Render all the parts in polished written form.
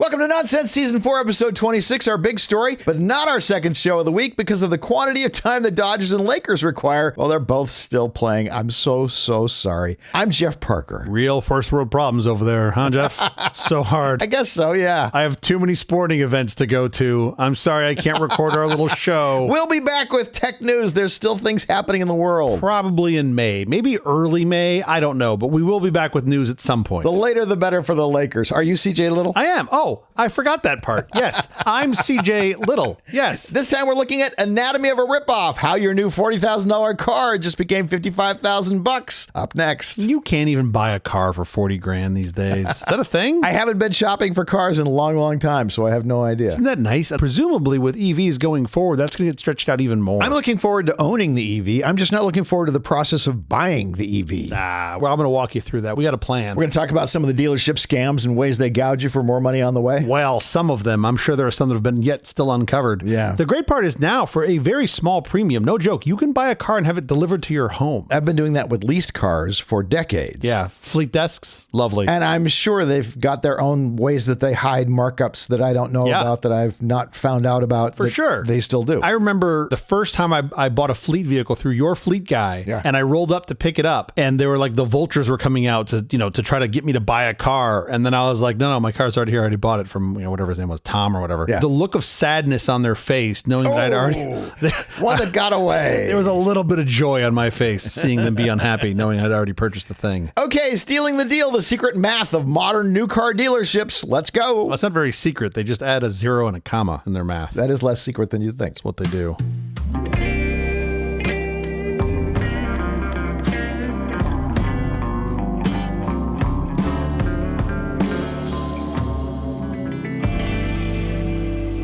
Welcome to Nonsense Season 4, Episode 26, our big story, but not our second show of the week because of the quantity of time the Dodgers and Lakers require while they're both still playing. I'm so sorry. I'm Jeff Parker. Real first world problems over there, huh, Jeff? So hard. I guess so, yeah. I have too many sporting events to go to. I'm sorry I can't record our little show. We'll be back with tech news. There's still things happening in the world. Probably in May. Maybe early May. I don't know, but we will be back with news at some point. The later, the better for the Lakers. Are you CJ Little? I am. Oh, I forgot that part. Yes, I'm CJ Little. Yes. This time we're looking at Anatomy of a Ripoff, how your new $40,000 car just became $55,000. Up next. You can't even buy a car for 40 grand these days. Is that a thing? I haven't been shopping for cars in a long time, so I have no idea. Isn't that nice? Presumably with EVs going forward, that's going to get stretched out even more. I'm looking forward to owning the EV. I'm just not looking forward to the process of buying the EV. Well, I'm going to walk you through that. We got a plan. We're going to talk about some of the dealership scams and ways they gouge you for more money on the way. Well, some of them. I'm sure there are some that have been yet still uncovered. Yeah. The great part is now, for a very small premium, no joke, you can buy a car and have it delivered to your home. I've been doing that with leased cars for decades. Yeah. Fleet desks, lovely. And I'm sure they've got their own ways that they hide markups that I don't know about, that I've not found out about. For sure. They still do. I remember the first time I bought a fleet vehicle through your fleet guy, and I rolled up to pick it up, and they were like, the vultures were coming out to try to get me to buy a car. And then I was like, no, my car's already here. I already bought it from, whatever his name was, Tom or whatever. Yeah. The look of sadness on their face, knowing that I'd already... one that got away. There was a little bit of joy on my face seeing them be unhappy, knowing I'd already purchased the thing. Okay, stealing the deal, the secret math of modern new car dealerships. Let's go. Well, it's not very secret. They just add a zero and a comma in their math. That is less secret than you think. That's what they do.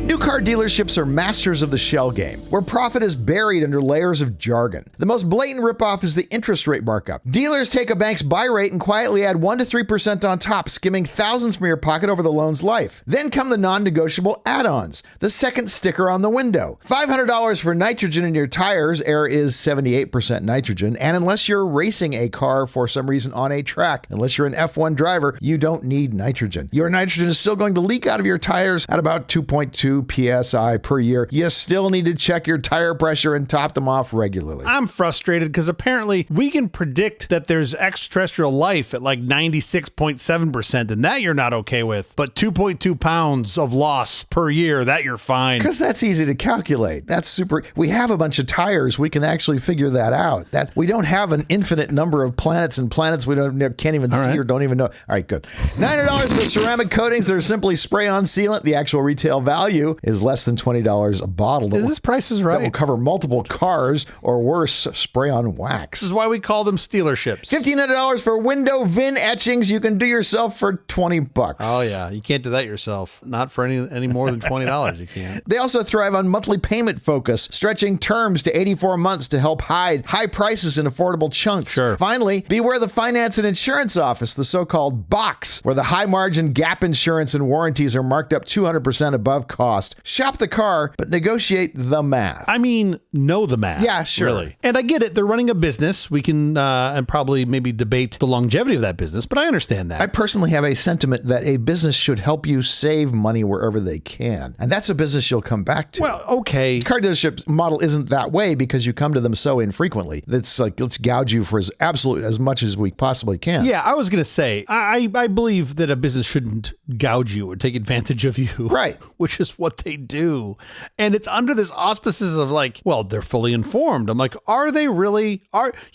New car dealerships are masters of the shell game, where profit is buried under layers of jargon. The most blatant ripoff is the interest rate markup. Dealers take a bank's buy rate and quietly add 1 to 3% on top, skimming thousands from your pocket over the loan's life. Then come the non-negotiable add-ons, the second sticker on the window. $500 for nitrogen in your tires, air is 78% nitrogen, and unless you're racing a car for some reason on a track, unless you're an F1 driver, you don't need nitrogen. Your nitrogen is still going to leak out of your tires at about 2.2 PSI per year. You still need to check your tire pressure and top them off regularly. I'm frustrated because apparently we can predict that there's extraterrestrial life at like 96.7%, and that you're not okay with. But 2.2 pounds of loss per year, that you're fine. Because that's easy to calculate. That's super. We have a bunch of tires. We can actually figure that out. That we don't have an infinite number of planets and planets we can't even see or don't even know. All right, good. $900 for ceramic coatings that are simply spray-on sealant. The actual retail value is less than $20 a bottle. Is this price is right? That will cover multiple cars, or worse, spray-on wax. This is why we call them Stealerships. $1,500 for window VIN etchings you can do yourself for $20. Oh yeah, you can't do that yourself. Not for any more than $20. You can't. They also thrive on monthly payment focus, stretching terms to 84 months to help hide high prices in affordable chunks. Sure. Finally, beware the finance and insurance office, the so-called box, where the high margin gap insurance and warranties are marked up 200% above cost. Shop the car, but negotiate the math. I mean, know the math. Yeah, sure. Really. And I get it. They're running a business. We can and probably maybe debate the longevity of that business, but I understand that. I personally have a sentiment that a business should help you save money wherever they can. And that's a business you'll come back to. Well, okay. Car dealership model isn't that way because you come to them so infrequently. It's like, let's gouge you for as much as we possibly can. Yeah, I was going to say, I believe that a business shouldn't gouge you or take advantage of you. Right. Which is what they do. And it's under this auspices of like, well, they're fully informed. I'm like, are they really?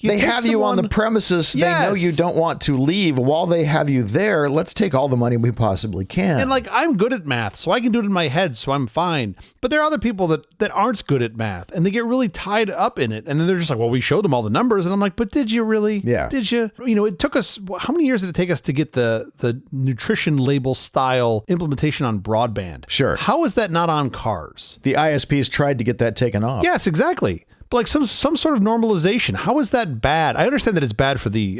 They have you on the premises. Yes. They know you don't want to leave. While they have you there, let's take all the money we possibly can. And like, I'm good at math, so I can do it in my head, so I'm fine. But there are other people that aren't good at math, and they get really tied up in it. And then they're just like, well, we showed them all the numbers. And I'm like, but did you really? Yeah. Did you? It took us, how many years did it take us to get the nutrition label style implementation on broadband? Sure. How is that not on cars? The ISPs tried to get that taken off. Yes, exactly. like some sort of normalization. How is that bad? I understand that it's bad for the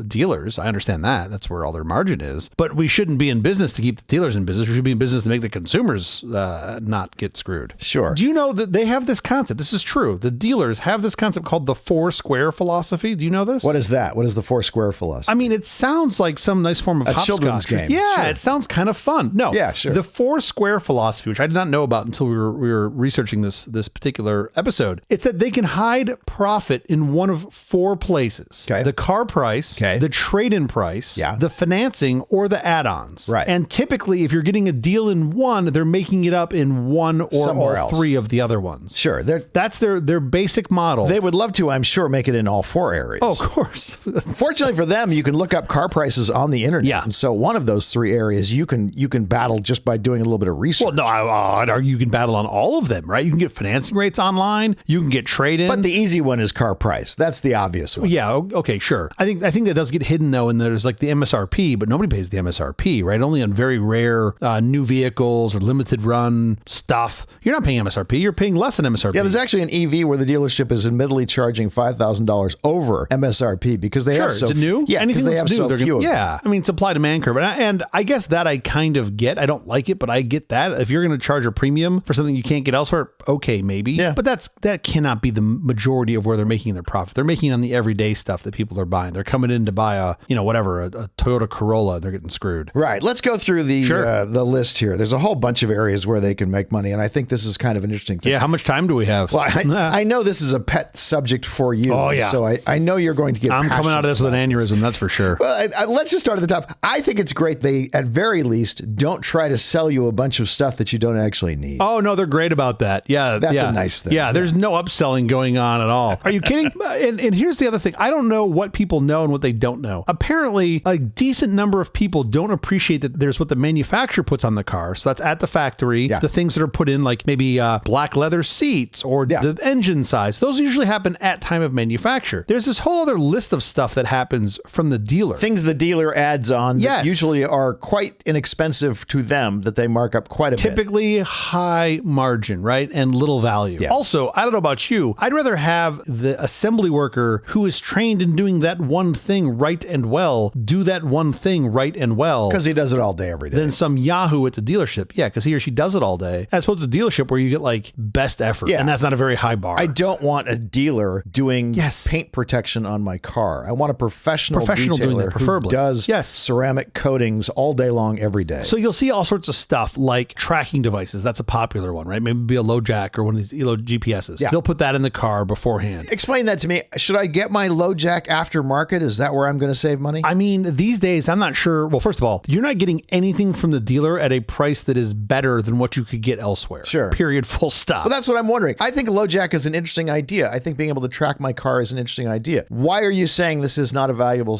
dealers. I understand that. That's where all their margin is. But we shouldn't be in business to keep the dealers in business. We should be in business to make the consumers not get screwed. Sure. Do you know that they have this concept? This is true. The dealers have this concept called the 4 square philosophy. Do you know this? What is that? What is the 4 square philosophy? I mean, it sounds like some nice form of a hopscotch. children's game. Yeah, sure. It sounds kind of fun. No. Yeah, sure. The 4 square philosophy, which I did not know about until we were researching this particular episode, it's that they can hide profit in one of 4 places. Okay. The car price, the trade-in price, the financing, or the add-ons. Right. And typically, if you're getting a deal in one, they're making it up in one or somewhere all else. 3 of the other ones. Sure. That's their basic model. They would love to, I'm sure, make it in all 4 areas. Oh, of course. Fortunately for them, you can look up car prices on the internet. Yeah. And so one of those 3 areas you can battle just by doing a little bit of research. Well, no, I'd argue you can battle on all of them, right? You can get financing rates online. You can get trade-in. But the easy one is car price. That's the obvious one. Yeah. Okay. Sure. I think that does get hidden though, and there's like the MSRP, but nobody pays the MSRP, right? Only on very rare new vehicles or limited run stuff. You're not paying MSRP. You're paying less than MSRP. Yeah. There's actually an EV where the dealership is admittedly charging $5,000 over MSRP because they have so is it new? Yeah. Anything they that's have new, so few. Yeah. I mean, supply demand curve, and I guess that I kind of get. I don't like it, but I get that. If you're going to charge a premium for something you can't get elsewhere, okay, maybe. Yeah. But that cannot be the majority of where they're making their profit. They're making it on the everyday stuff that people are buying. They're coming in to buy a Toyota Corolla. They're getting screwed. Right. Let's go through the list here. There's a whole bunch of areas where they can make money, and I think this is kind of an interesting thing. Yeah. How much time do we have? Well, I know this is a pet subject for you. Oh, yeah. So I know you're going to get I'm coming out of this with an aneurysm, that's for sure. Well, let's just start at the top. I think it's great they, at very least, don't try to sell you a bunch of stuff that you don't actually need. Oh, no, they're great about that. Yeah. That's a nice thing. Yeah, there's no upselling going on at all. Are you kidding? And here's the other thing. I don't know what people know and what they don't know. Apparently, a decent number of people don't appreciate that there's what the manufacturer puts on the car. So that's at the factory. Yeah. The things that are put in, like maybe black leather seats or the engine size. Those usually happen at time of manufacture. There's this whole other list of stuff that happens from the dealer. Things the dealer adds on that usually are quite inexpensive to them that they mark up quite a bit. Typically high margin, right? And little value. Yeah. Also, I don't know about you, I'd rather have the assembly worker who is trained in doing that one thing right and well, do that one thing right and well. Because he does it all day, every day. Than some Yahoo at the dealership. Yeah, because he or she does it all day. As opposed to the dealership where you get like best effort. Yeah. And that's not a very high bar. I don't want a dealer doing paint protection on my car. I want a professional detailer doing that, preferably. Who does ceramic coatings all day long, every day. So you'll see all sorts of stuff like tracking devices. That's a popular one, right? Maybe a low jack or one of these ELO GPSs. Yeah. They'll put that in the car beforehand. Explain that to me. Should I get my low jack aftermarket? Is that where I'm going to save money? I mean, these days, I'm not sure. Well, first of all, you're not getting anything from the dealer at a price that is better than what you could get elsewhere. Sure. Period. Full stop. Well, that's what I'm wondering. I think low jack is an interesting idea. I think being able to track my car is an interesting idea. Why are you saying this is not a valuable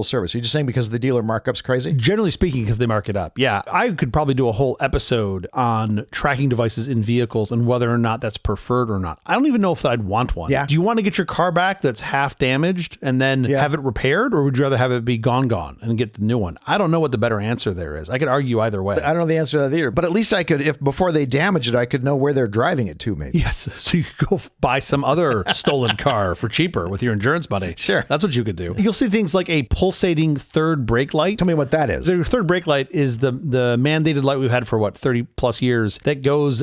service? Are you just saying because the dealer markup's crazy? Generally speaking, because they mark it up. Yeah. I could probably do a whole episode on tracking devices in vehicles and whether or not that's preferred or not. I don't even know if I'd want one. Yeah. Do you want to get your car back that's half damaged and then have it repaired, or would you rather have it be gone and get the new one? I don't know what the better answer there is. I could argue either way. I don't know the answer to that either, but at least I could, if before they damage it, I could know where they're driving it to, maybe. Yes. So you could go buy some other stolen car for cheaper with your insurance money. Sure. That's what you could do. You'll see things like a pulsating third brake light. Tell me what that is. The third brake light is the mandated light we've had for 30 plus years that goes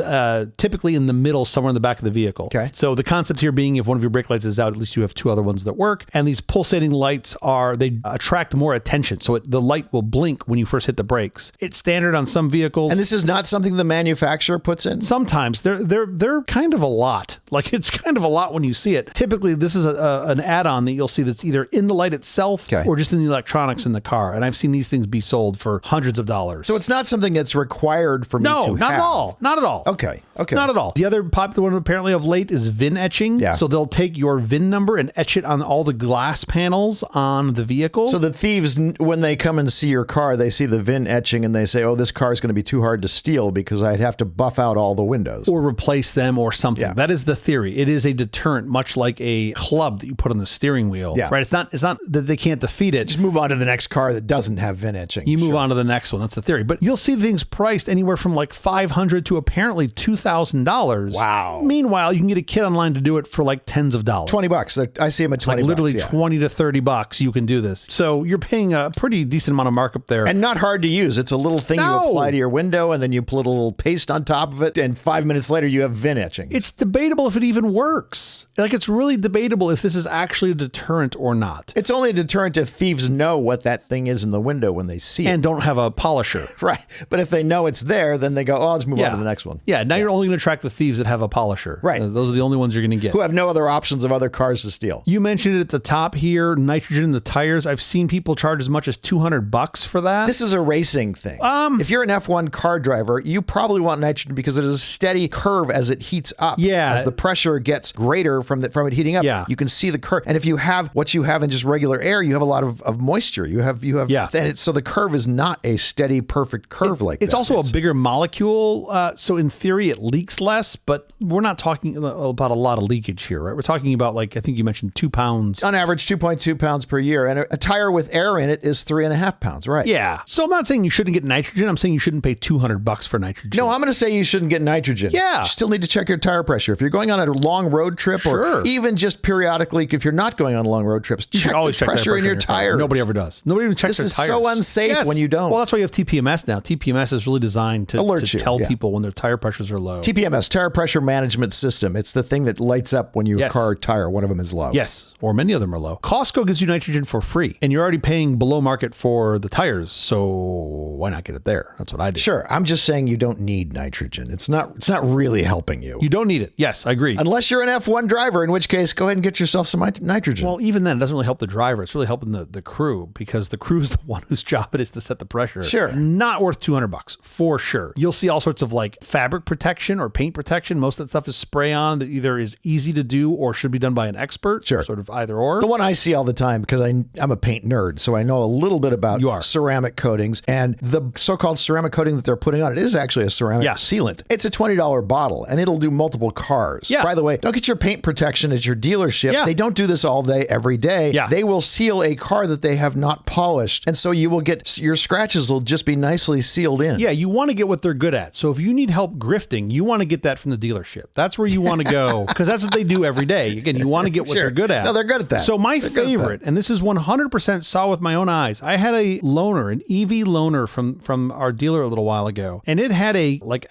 typically in the middle, somewhere in the back of the vehicle. Okay. So the concept here being if one of your brake lights is out, at least you have 2 other ones that work. And these pulsating lights they attract more attention. So the light will blink when you first hit the brakes. It's standard on some vehicles. And this is not something the manufacturer puts in? Sometimes. They're kind of a lot. Like it's kind of a lot when you see it. Typically, this is an add-on that you'll see that's either in the light itself or just in the electronics in the car. And I've seen these things be sold for hundreds of dollars. So it's not something that's required for me to have? No, not at all. Not at all. Okay. Not at all. The other popular one apparently of late is VIN etching. Yeah. So they'll take your VIN number and etch it on all the glass panels on the vehicle. So the thieves, when they come and see your car, they see the VIN etching and they say, oh, this car is going to be too hard to steal because I'd have to buff out all the windows. Or replace them or something. Yeah. That is the theory. It is a deterrent, much like a club that you put on the steering wheel. Yeah. Right? It's not that they can't defeat it. Just move on to the next car that doesn't have VIN etching. You move on to the next one. That's the theory. But you'll see things priced anywhere from like $500 to apparently $2,000. Wow. Meanwhile, you can get a kit online to do it for like tens of dollars. $20. I see them at $20. Like literally $20 to $30 you can do this. So you're paying a pretty decent amount of markup there. And not hard to use. It's a little thing you apply to your window, and then you put a little paste on top of it, and 5 minutes later you have VIN etching. It's debatable if it even works. Like, it's really debatable if this is actually a deterrent or not. It's only a deterrent if thieves know what that thing is in the window when they see it. And don't have a polisher. Right. But if they know it's there, then they go, oh, I'll just move on to the next one. Yeah, now you're only going to track the thieves that have a polisher. Right. Those are the only ones you're going to get. Who have no other options of other cars to steal. You mentioned it at the top here, nitrogen in the tires. I've seen people charge as much as $200 for that. This is a racing thing. If you're an F1 car driver, you probably want nitrogen because it is a steady curve as it heats up. Yeah. As the pressure gets greater from it heating up, you can see the curve. And if you have what you have in just regular air, you have a lot of moisture. You have and so the curve is not a steady, perfect curve like that. It's also a bigger molecule, so in theory it leaks less, but we're not talking about a lot of leakage here, right? We're talking about, like, I think you mentioned 2 pounds. On average, 2.2 pounds per year. And a tire with air in it is 3.5 pounds, right? Yeah. So I'm not saying you shouldn't get nitrogen. I'm saying you shouldn't pay $200 for nitrogen. No, I'm going to say you shouldn't get nitrogen. Yeah. You still need to check your tire pressure. If you're going on a long road trip or even just periodically, if you're not going on long road trips, check the pressure in your tires. Nobody ever does. Nobody even checks their tires. This is so unsafe when you don't. Well, that's why you have TPMS now. TPMS is really designed to tell people when their tire pressures are low. TPMS, Tire Pressure Management System. It's the thing that lights up when your car tire, one of them is low. Yes, or many of them are low. Costco gives you nitrogen for free, and you're already paying below market for the tires, so why not get it there? That's what I do. Sure, I'm just saying you don't need nitrogen. It's not really helping you. You don't need it. Yes, I agree. Unless you're an F1 driver, in which case, go ahead and get yourself some nitrogen. Well, even then, it doesn't really help the driver. It's really helping the crew, because the crew's the one whose job it is to set the pressure. Sure. Not worth $200 for sure. You'll see all sorts of like fabric protection or paint protection. Most of that stuff is spray on that either is easy to do or should be done by an expert. Sure. Sort of either or. The one I see all the time, because I'm a paint nerd, so I know a little bit about ceramic coatings, and the so-called ceramic coating that they're putting on it is actually a ceramic sealant. It's a $20 bottle, and it'll do multiple cars. Yeah. By the way, don't get your paint protection at your dealership. Yeah. They don't do this all day, every day. Yeah. They will seal a car that they have not polished, and so you will get, your scratches will just be nicely sealed in. Yeah, you want to get what they're good at. So if you need help grifting, you want to get that from the dealership. That's where you want to go, because that's what they do every day. Again, you want to get what they're good at. No, they're good at that. So my favorite, and this is 100% saw with my own eyes, I had a loaner, an EV loaner from our dealer a little while ago, and it had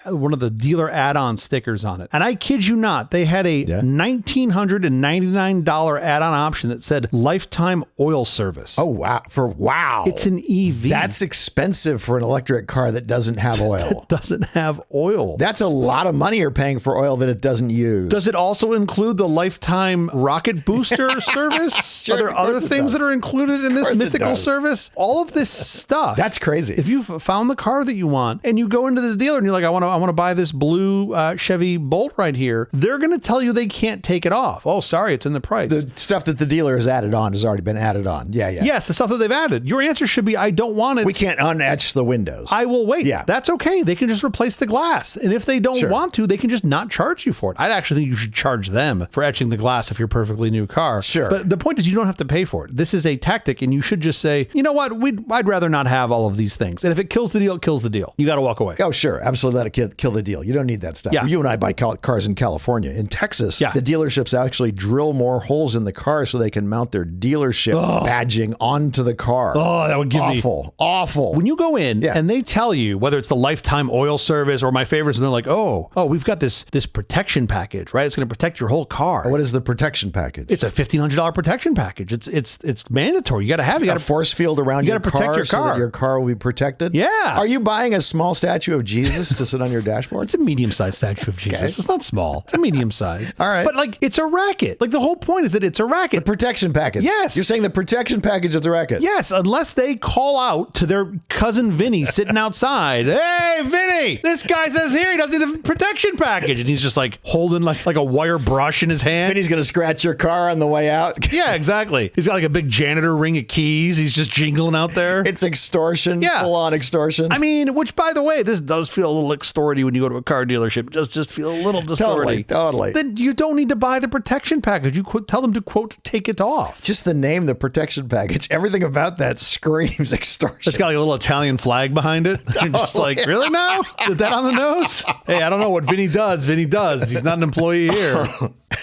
one of the dealer add-on stickers on it. And I kid you not, they had a $1,999 add-on option that said lifetime oil service. Oh, wow. Wow. It's an EV. That's expensive for an electric car that doesn't have oil. It doesn't have oil. That's a lot of money you're paying for oil that it doesn't use. Does it also include the lifetime rocket booster service? Sure, are there other things that are included in this mythical service? All of this stuff. That's crazy. If you've found the car that you want and you go into the dealer and you're like, I want to buy this blue Chevy Bolt right here, they're going to tell you they can't take it off. Oh, sorry, it's in the price. The stuff that the dealer has added on has already been added on. Yeah. Yes, the stuff that they've added. Your answer should be, I don't want it. We can't unetch the windows. I will wait. Yeah. That's okay. They can just replace the glass. And if they don't want to, they can just not charge you for it. I'd actually think you should charge them for etching the glass if you're a perfectly new car. Sure. But the point is, you don't have to pay for it. This is a tactic, and you should just say, you know what? I'd rather not have all of these things. And if it kills the deal, it kills the deal. You got to walk away. Oh, sure. Absolutely. Let it kill the deal. You don't need that stuff. Yeah. You and I buy cars in California. In Texas, the dealerships actually drill more holes in the car so they can mount their dealership badging onto the car. Oh, that would give me awful. When you go in and they tell you, whether it's the lifetime oil service or my favorites, and they're like, oh, we've got this protection package, right? It's going to protect your whole car. What is the protection package? It's a $1,500 protection package. It's mandatory. You got to have it. You got a force field around your car, protect your car so that your car will be protected. Yeah. Are you buying a small statue of Jesus to sit on your dashboard? It's a medium-sized statue of Jesus. Okay. It's not small. It's a medium-sized. All right. But it's a racket. The whole point is that it's a racket. The protection package. Yes. You're saying the protection package is a racket. Yes, unless they call out to their cousin Vinny sitting outside. Hey, Vinny, this guy says here he doesn't need the protection package. And he's just holding like a wire brush in his hand. Vinny's going to scratch your car on the way out. Yeah, exactly. He's got a big janitor ring of keys. He's just jingling out there. It's extortion. Yeah. Full on extortion. I mean, which, by the way, this does feel a little extorty when you go to a car dealership. It does just feel a little distorty. Totally. Then you don't need to buy the protection package. You tell them to, quote, take it off. Just the name, the protection package, everything about that screams extortion. It's got a little Italian flag behind it. Totally. Just really now? Is that on the nose? Hey, I don't know what Vinny does. Vinny does. He's not an employee here.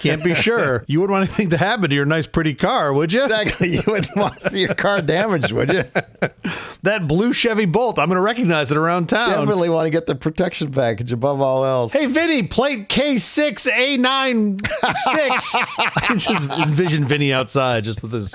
Can't be sure. You wouldn't want anything to happen to your nice, pretty car, would you? Exactly. You wouldn't want to see your car damaged, would you? That blue Chevy Bolt, I'm going to recognize it around town. Definitely want to get the protection package above all else. Hey, Vinny, plate K6A96. I can just envision Vinny outside just with his...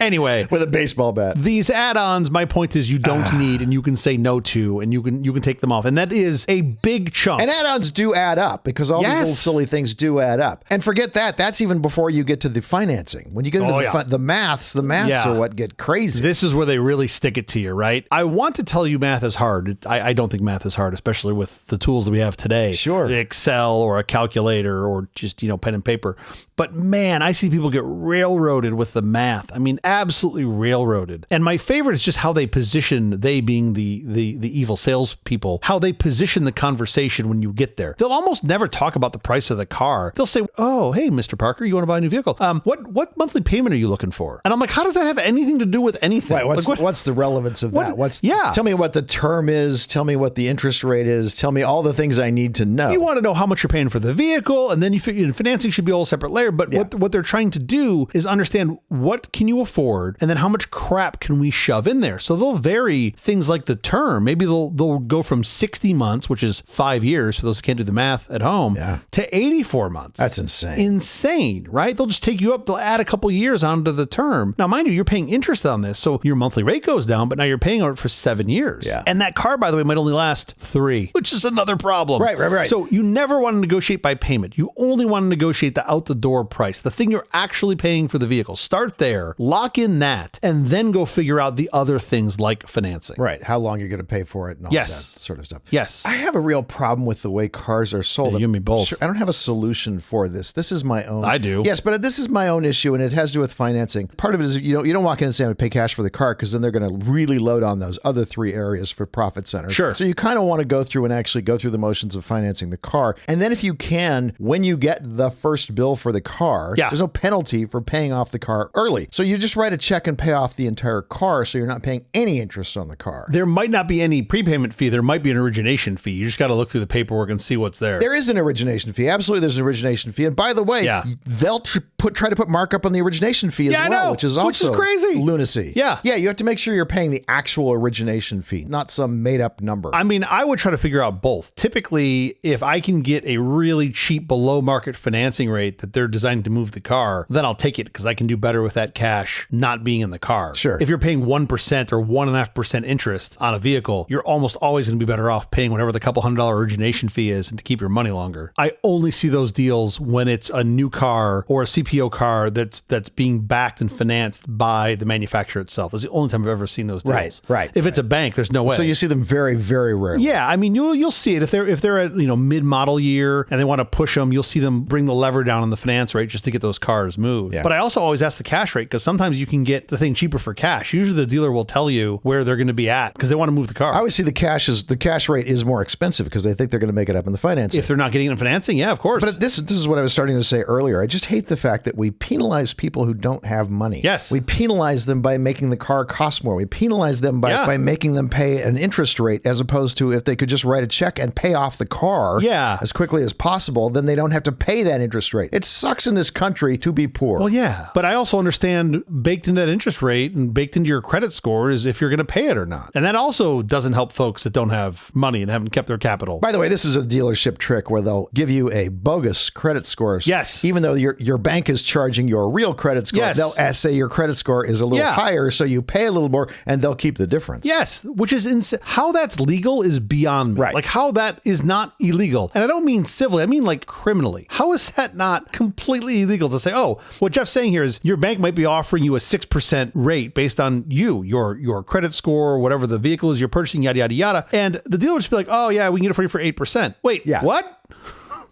Anyway. With a baseball bat. These add-ons, my point is you don't need and you can say no to and you can take them off. And that is a big chunk. And add-ons do add up because all these little silly things do add up. And forget that. That's even before you get to the financing. When you get into the maths are what get crazy. This is where they really stick it to you, right? I want to tell you math is hard. I don't think math is hard, especially with the tools that we have today. Sure. Excel or a calculator or just, pen and paper. But man, I see people get railroaded with the math. I mean, absolutely railroaded. And my favorite is just how they position, they being the evil salespeople, how they position the conversation when you get there. They'll almost never talk about the price of the car. They'll say, oh, hey, Mr. Parker, you want to buy a new vehicle? What monthly payment are you looking for? And I'm like, how does that have anything to do with anything? Right. What's the relevance of that? Tell me what the term is. Tell me what the interest rate is. Tell me all the things I need to know. You want to know how much you're paying for the vehicle, and then you figure financing should be a whole separate layer. But what they're trying to do is understand what can you afford, and then how much crap can we shove in there. So they'll vary things like the term. Maybe they'll go from 60 months, which is 5 years for those who can't do the math at home, to 84 months. That's insane. Insane, right? They'll just take you up. They'll add a couple years onto the term. Now, mind you, you're paying interest on this, so your monthly rate goes down, but now you're paying on it for 7 years. Yeah. And that car, by the way, might only last 3, which is another problem. Right. So you never want to negotiate by payment. You only want to negotiate the out-the-door price, the thing you're actually paying for the vehicle. Start there, lock in that, and then go figure out the other things like financing. Right. How long you're going to pay for it and all that sort of stuff. Yes. I have a real problem with the way cars are sold. Yeah, you and me both. I don't have a solution for this. This is my own. I do. Yes, but this is my own issue, and it has to do with financing. Part of it is you don't walk in and say, I'm going to pay cash for the car, because then they're going to really load on those other 3 areas for profit centers. Sure. So you kind of want to go through and actually go through the motions of financing the car. And then if you can, when you get the first bill for the car, there's no penalty for paying off the car early. So you just write a check and pay off the entire car, so you're not paying any interest on the car. There might not be any prepayment fee. There might be an origination fee. You just got to look through the paperwork and see what's there. There is an origination fee. Absolutely, there's an origination fee. And by the way, they'll try to put markup on the origination fee as well, which is also crazy lunacy. Yeah, you have to make sure you're paying the actual origination fee, not some made-up number. I mean, I would try to figure out both. Typically, if I can get a really cheap below-market financing rate that they're designed to move the car, then I'll take it because I can do better with that cash not being in the car. Sure. If you're paying 1% or 1.5% interest on a vehicle, you're almost always going to be better off paying whatever the couple $100 origination fee is and to keep your money longer. I only see those deals when it's a new car or a CPO car that's being backed and financed by the manufacturer itself. It's the only time I've ever seen those deals. Right. If it's a bank, there's no way. So you see them very, very rarely. Yeah, I mean, you'll see it if they're at mid-model year and they want to push them. You'll see them bring the lever down on the finance rate just to get those cars moved. Yeah. But I also always ask the cash rate because sometimes you can get the thing cheaper for cash. Usually the dealer will tell you where they're going to be at because they want to move the car. I always see the cash rate is more expensive because they think they're going to make it up in the financing. If they're not getting it in financing, yeah, of course. But this is what I was starting to say earlier. I just hate the fact that we penalize people who don't have money. Yes. We penalize them by making the car cost more. We penalize them by making them pay an interest rate as opposed to if they could just write a check and pay off the car as quickly as possible, then they don't have to pay that interest rate. It sucks in this country to be poor. Well, yeah. But I also understand baked into that interest rate and baked into your credit score is if you're going to pay it or not. And that also doesn't help folks that don't have money and haven't kept their capital. By the way, this is a dealership trick where they'll give you a bogus credit score. Yes. Even though your bank is charging your real credit score, they'll say your credit score is a little higher, so you pay a little more and they'll keep the difference. Yes, which is insane. How that's legal is beyond me. Right. Like how that is not illegal. And I don't mean civilly, I mean like criminally. How is that not completely illegal to say, oh, what Jeff's saying here is your bank might be offering you a 6% rate based on your credit score, whatever the vehicle is you're purchasing, yada, yada, yada. And the dealer would just be like, oh yeah, we can get it for you for 8%. Wait, what?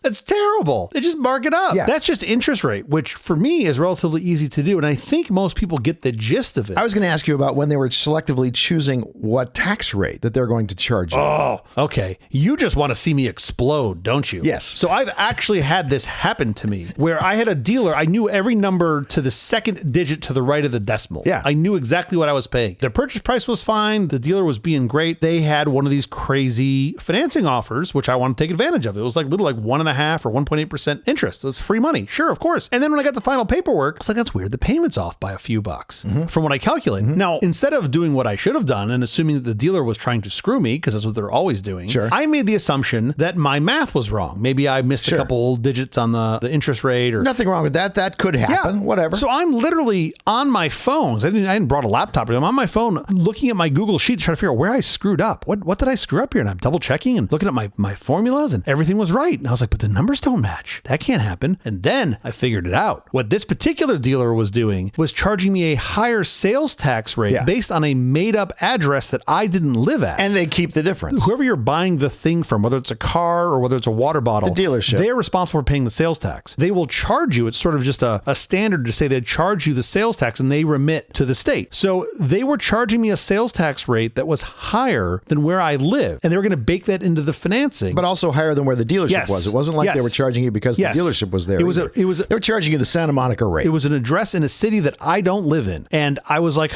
That's terrible. They just mark it up. Yeah. That's just interest rate, which for me is relatively easy to do. And I think most people get the gist of it. I was going to ask you about when they were selectively choosing what tax rate that they're going to charge you. Oh, okay. You just want to see me explode, don't you? Yes. So I've actually had this happen to me where I had a dealer. I knew every number to the second digit to the right of the decimal. Yeah. I knew exactly what I was paying. The purchase price was fine. The dealer was being great. They had one of these crazy financing offers, which I want to take advantage of. It was like little like 1.5% 1.5 or 1.8% interest. So it's free money. Sure, of course. And then when I got the final paperwork, I was like, that's weird. The payment's off by a few bucks from what I calculated. Now, instead of doing what I should have done and assuming that the dealer was trying to screw me, because that's what they're always doing, I made the assumption that my math was wrong. Maybe I missed a couple digits on the interest rate. Or nothing wrong with that. That could happen. Whatever. So I'm literally on my phone. I hadn't brought a laptop. I'm on my phone looking at my Google Sheets trying to figure out where I screwed up. What did I screw up here? And I'm double checking and looking at my formulas, and everything was right. And I was like, but the numbers don't match. That can't happen. And then I figured it out. What this particular dealer was doing was charging me a higher sales tax rate based on a made up address that I didn't live at. And they keep the difference. Whoever you're buying the thing from, whether it's a car or whether it's a water bottle, the dealership, they're responsible for paying the sales tax. They will charge you. It's sort of just a standard to say they charge you the sales tax and they remit to the state. So they were charging me a sales tax rate that was higher than where I live. And they were going to bake that into the financing. But also higher than where the dealership was. It wasn't like they were charging you because the dealership was there. They were charging you the Santa Monica rate. It was an address in a city that I don't live in. And I was like,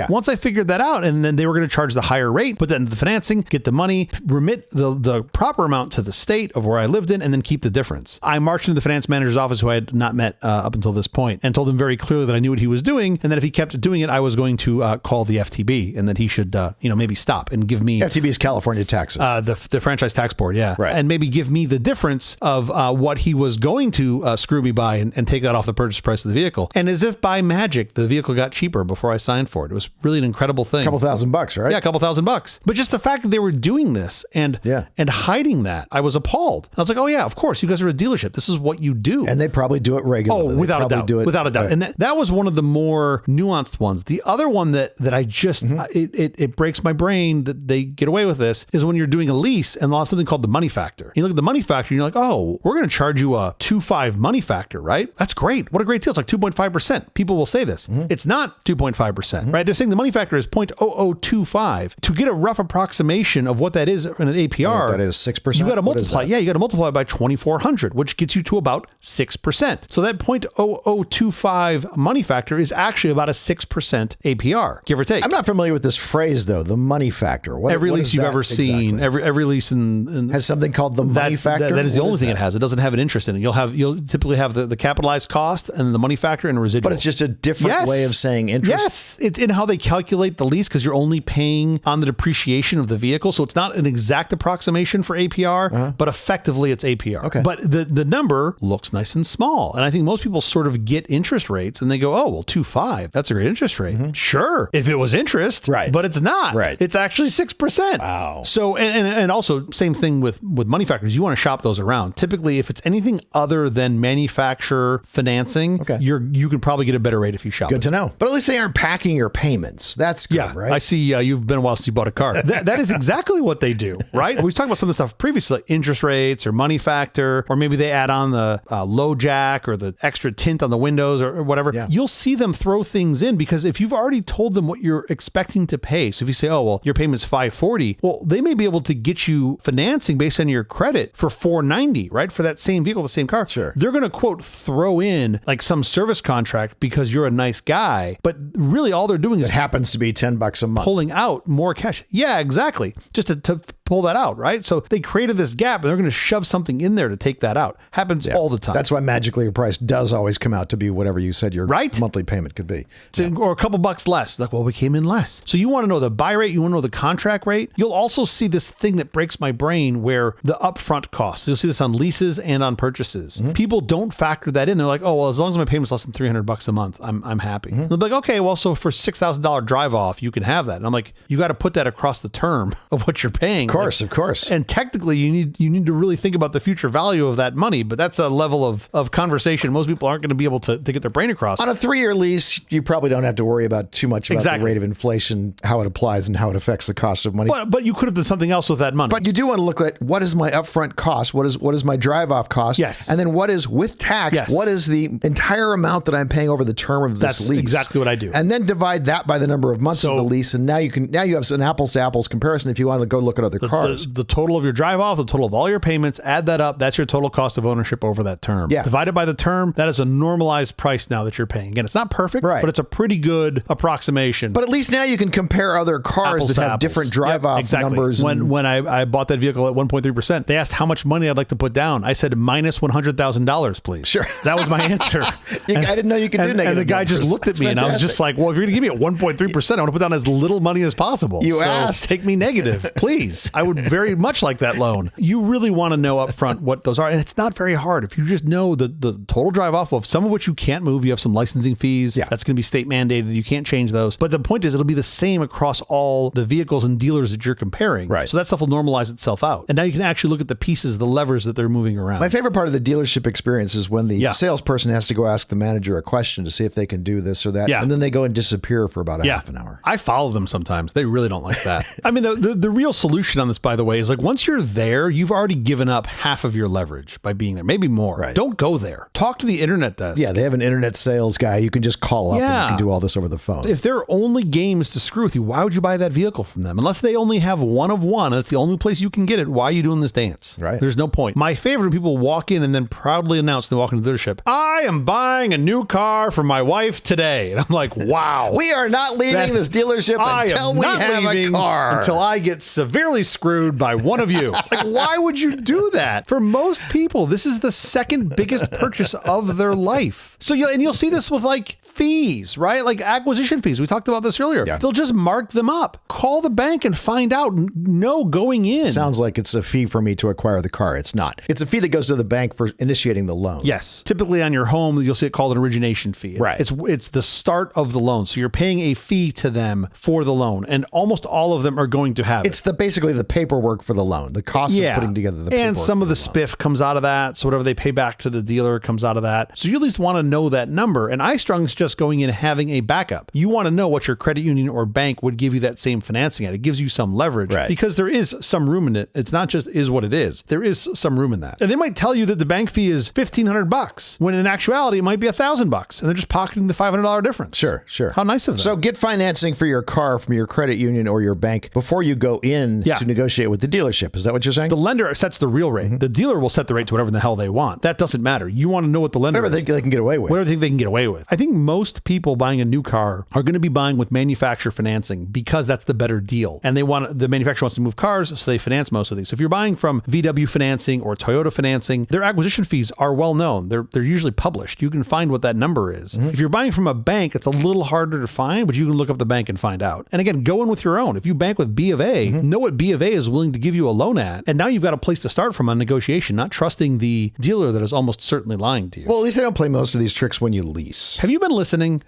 once I figured that out, and then they were going to charge the higher rate, put that into the financing, get the money, remit the proper amount to the state of where I lived in, and then keep the difference. I marched into the finance manager's office, who I had not met up until this point, and told him very clearly that I knew what he was doing, and that if he kept doing it, I was going to call the FTB, and that he should, maybe stop and give me... FTB is California taxes. The Franchise Tax Board, and maybe give me the difference of what he was going to screw me by and take that off the purchase price of the vehicle. And as if by magic, the vehicle got cheaper before I signed for it. It was really an incredible thing. A couple $1,000, right? Yeah, a couple $1,000. But just the fact that they were doing this and hiding that, I was appalled. I was like, oh yeah, of course, you guys are a dealership. This is what you do. And they probably do it regularly. Oh, without a doubt. Without a doubt. And that was one of the more nuanced ones. The other one that I just, it breaks my brain that they get away with this is when you're doing a lease and they'll have something called the money factor. You look at the money factor and you're like, oh, we're going to charge you a 2.5 money factor, right? That's great. What a great deal. It's like 2.5%. People will say this. It's not 2.5%, right? They're saying the money factor is 0.0025. To get a rough approximation of what that is in an APR, that is 6%. You got to multiply. Yeah, you got to multiply by 2,400, which gets you to about 6%. So that 0.0025 money factor is actually about a 6% APR, give or take. I'm not familiar with this phrase though, the money factor. Every lease you've ever seen, every lease in has something called the money factor. That is the only thing it has. It doesn't have an interest in it. You'll typically have the capitalized cost and the money factor and a residual. But it's just a different way of saying interest. Yes, it's in how they calculate the lease because you're only paying on the depreciation of the vehicle. So it's not an exact approximation for APR, but effectively it's APR. Okay. But the number looks nice and small. And I think most people sort of get interest rates and they go, oh, well, 2.5, that's a great interest rate. Sure, if it was interest, right? But it's not. Right. It's actually 6%. Wow. So, and also same thing with money factors. You want to shop those around. Typically, if it's anything other than manufacturer financing, you can probably get a better rate if you shop. Good to know. But at least they aren't packing your payments. That's good, right? I see you've been a while since you bought a car. That is exactly what they do, right? We've talked about some of the stuff previously, like interest rates or money factor, or maybe they add on the low jack or the extra tint on the windows or whatever. Yeah. You'll see them throw things in because if you've already told them what you're expecting to pay, so if you say, oh, well, your payment's $540, well, they may be able to get you financing based on your credit for $490, right? For that same vehicle, the same car. Sure. They're going to, quote, throw in like some service contract because you're a nice guy, but really all they're doing is... It happens to be $10 a month. Pulling out more cash. Yeah, exactly. Just to pull that out, right? So they created this gap and they're going to shove something in there to take that out. Happens all the time. That's why magically your price does always come out to be whatever you said your monthly payment could be. So, or a couple bucks less. Like, well, we came in less. So you want to know the buy rate, you want to know the contract rate. You'll also see this thing that breaks my brain where the upfront costs. You'll see this on leases and on purchases. People don't factor that in. They're like, oh, well, as long as my payment's less than $300 a month, I'm happy. They'll be like, okay, well, so for $6,000 drive off, you can have that. And I'm like, you got to put that across the term of what you're paying. Of course. And technically, you need to really think about the future value of that money. But that's a level of conversation most people aren't going to be able to get their brain across. On a 3-year lease, you probably don't have to worry about too much about the rate of inflation, how it applies, and how it affects the cost of money. But you could have done something else with that money. But you do want to look at what is my upfront cost, what is my drive-off cost, and then what is with tax, what is the entire amount that I'm paying over the term of this lease. That's exactly what I do. And then divide that by the number of months of the lease, and now you have an apples to apples comparison if you want to go look at other cars. The total of your drive off, the total of all your payments, add that up. That's your total cost of ownership over that term. Yeah. Divided by the term, that is a normalized price now that you're paying. Again, it's not perfect, but it's a pretty good approximation. But at least now you can compare other cars Apples that to have apples. different drive-off numbers. When I bought that vehicle at 1.3%, they asked how much money I'd like to put down. I said minus $100,000, please. Sure. That was my answer. I didn't know you could do negative And the guy numbers. just looked at me and I was just like, well, if you're going to give me at 1.3%, I want to put down as little money as possible. You asked. Take me negative, please. I would very much like that loan. You really want to know up front what those are. And it's not very hard. If you just know the total drive off of some of which you can't move, you have some licensing fees. That's going to be state mandated. You can't change those. But the point is, it'll be the same across all the vehicles and dealers that you're comparing. Right. So that stuff will normalize itself out. And now you can actually look at the pieces, the levers that they're moving around. My favorite part of the dealership experience is when the salesperson has to go ask the manager a question to see if they can do this or that. And then they go and disappear for about a half an hour. I follow them sometimes. They really don't like that. I mean, the real solution on this, by the way, is like once you're there, you've already given up half of your leverage by being there, maybe more. Right. Don't go there. Talk to the internet desk. Yeah, they have an internet sales guy. You can just call up and you can do all this over the phone. If their only game is to screw with you, why would you buy that vehicle from them? Unless they only have one of one, and it's the only place you can get it. Why are you doing this dance? Right. There's no point. My favorite, people walk in and then proudly announce they walk into the dealership, I am buying a new car for my wife today. And I'm like, wow. We are not leaving this dealership until we have a car. Until I get severely screwed by one of you. Like, why would you do that? For most people, this is the second biggest purchase of their life. So you'll see this with like fees, right? Like acquisition fees. We talked about this earlier. Yeah. They'll just mark them up. Call the bank and find out. No going in. Sounds like it's a fee for me to acquire the car. It's not. It's a fee that goes to the bank for initiating the loan. Yes. Typically on your home, you'll see it called an origination fee. Right. It's the start of the loan. So you're paying a fee to them for the loan. And almost all of them are going to have It's basically the paperwork for the loan, the cost of putting together the paperwork. And some of the spiff comes out of that. So whatever they pay back to the dealer comes out of that. So you at least want to know that number. And iStrong is just going in and having a backup. You want to know what your credit union or bank would give you that same financing at. It gives you some leverage because there is some room in it. It's not just is what it is. There is some room in that. And they might tell you that the bank fee is $1,500 when in actuality it might be $1,000 and they're just pocketing the $500 difference. Sure. How nice of them. So get financing for your car from your credit union or your bank before you go in to negotiate with the dealership. Is that what you're saying? The lender sets the real rate. The dealer will set the rate to whatever the hell they want. That doesn't matter. You want to know what the lender whatever they can get away with. Whatever they think they can get away with. I think most people buying a new car are going to be buying with manufacturer financing because that's the better deal. And the manufacturer wants to move cars, so they finance most of these. So if you're buying from VW financing or Toyota financing, their acquisition fees are well known. They're usually published. You can find what that number is. If you're buying from a bank, it's a little harder to find, but you can look up the bank and find out. And again, go in with your own. If you bank with B of A, know what B of A is willing to give you a loan at. And now you've got a place to start from on negotiation, not trusting the dealer that is almost certainly lying to you. Well, at least they don't play most of these tricks when you lease. Have you been listening?